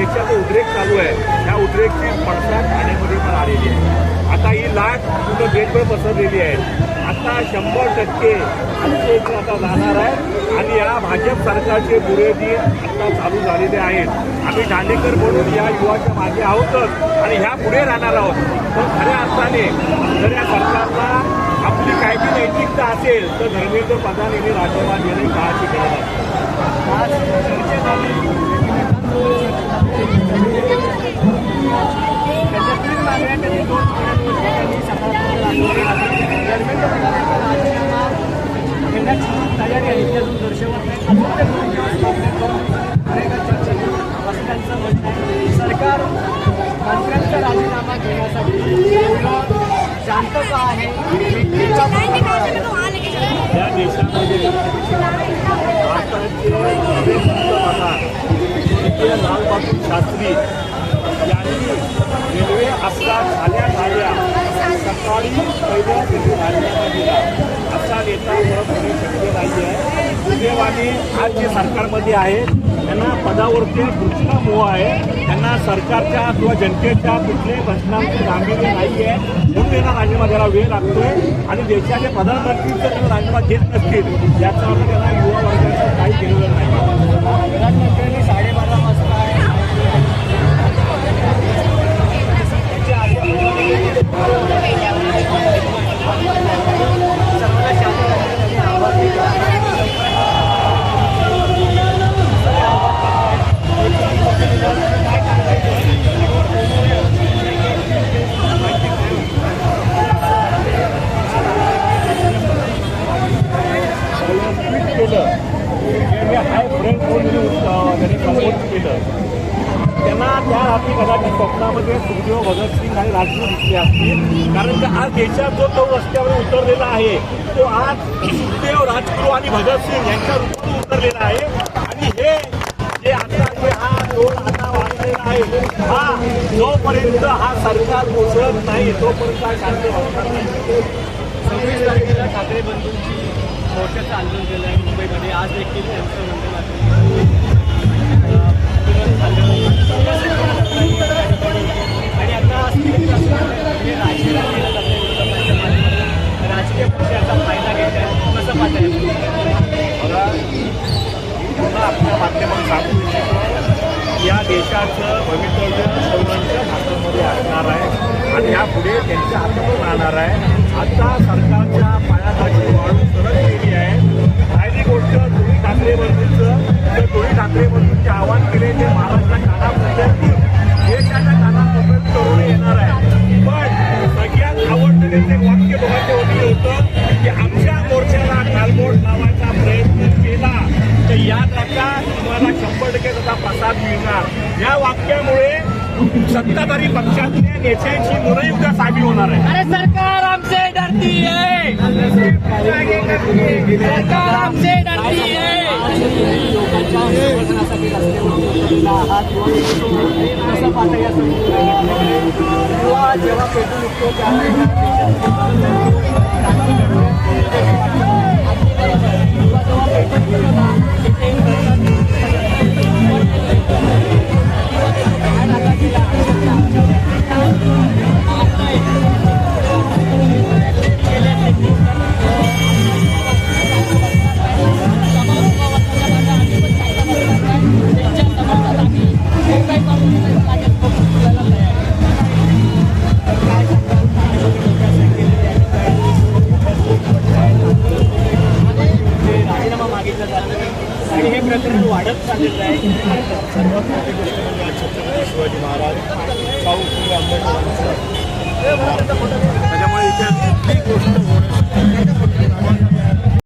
देशाचा उद्रेक चालू आहे, त्या उद्रेकची पडसाद ठाण्यामध्ये पण आलेली आहे. आता ही लाट कुठं देशभर पसरलेली आहे. आता 100% आमचे इथे आता जाणार आहे आणि या भाजप सरकारचे बुरे दिन आता चालू झालेले आहेत. आम्ही ठाणेकर म्हणून या युवाच्या मागे आहोतच आणि ह्या पुढे राहणार आहोत. पण खऱ्या अर्थाने जर या सरकारला आपली काय ती नैतिकता असेल तर धर्मेंद्र प्रधान यांनी राजीनामा देणे काळाची गरज आहे. तयारी आहे इथून दर्शवत सरकार मंत्र्यांचा राजीनामा घेण्यासाठी शांतता आहे. या देशामध्ये लालबहादूर शास्त्री यांनी रेल्वे अपघात झाल्या सकाळी पहिल्या रेल्वे राजीनामा दिला. असा नेता परत होणे शक्य नाही आहे. दुर्दैवाने आज जे सरकारमध्ये आहे त्यांना पदावरती कुठला मोह आहे. त्यांना सरकारच्या किंवा जनतेच्या कुठल्याही प्रश्नांचं गांभीर्य नाही आहे म्हणून त्यांना राजीनामा द्यायला वेळ लागतोय. आणि देशाचे प्रधानमंत्री जर त्यांना राजीनामा घेत नसतील याचा अर्थ त्यांना युवा वर्गाचं काही केलेलं नाही. प्रधानमंत्र्यांनी 12:30 वाजता त्यांना त्या रात्री कदाचित स्वप्नामध्ये सुखदेव भगतसिंग आणि राजगुरू दिसले असतील. कारण की आज देशात जो तो रस्त्यावर उतरलेला आहे तो आज सुखदेव, राजगुरू आणि भगतसिंग यांच्या रूपाने उतरलेला आहे. आणि हे जे आता जे हा दोन आता वाढलेला आहे हा जोपर्यंत हा सरकार कोसळत नाही तोपर्यंत हा शांत होणार नाही. 26 तारखेला ठाकरे बंधूंची मोर्चाचं आंदोलन केलं आहे मुंबईमध्ये. आज देखील त्यांचं वंदे आणि आता राजकीय पक्षाचा फायदा घेत आहे कसं पाहताय? मला पुन्हा आपल्या माध्यमातून सांगू इच्छितो या देशाचं भवितव्य तरुणांच्या हातामध्ये असणार आहे आणि यापुढे त्यांच्या हातातून राहणार आहे. आता सरकारच्या पायाखाली वाळू सरळ केली आहे. राहिली गोष्ट दोन्ही ठाकरे बंधूंचं तर दोन्ही ठाकरे बंधूंचे आवाहन केले ते महाराष्ट्राच्या कानापुरते देशाच्या कानापुरते तरुण येणार आहे. पण सगळ्यात आवडलेले ते वाक्य बघायचे होतं की आमच्या मोर्चाला कालबोट लावायचा प्रयत्न केला तर याद राखा तुम्हाला 100% त्याचा प्रसाद मिळणार. या वाक्यामुळे सत्ताधारी पक्षातल्या नेत्यांची मनोयुक्त सामील होणार आहे. अरे सरकार हमसे डरती है, सरकार हमसे डरती है. लोकांच्या संवर्धनासाठी रस्त्यावर आहात कसं पाहता या जेव्हा पेटून निघतो आणि हे प्रकरण वाढत चाललेलं आहे. सर्वात मोठी गोष्ट म्हणजे आज छत्रपती शिवाजी महाराज शाहू फुले आंबेडकरांचं त्याच्यामुळे इथे कुठली गोष्ट होणं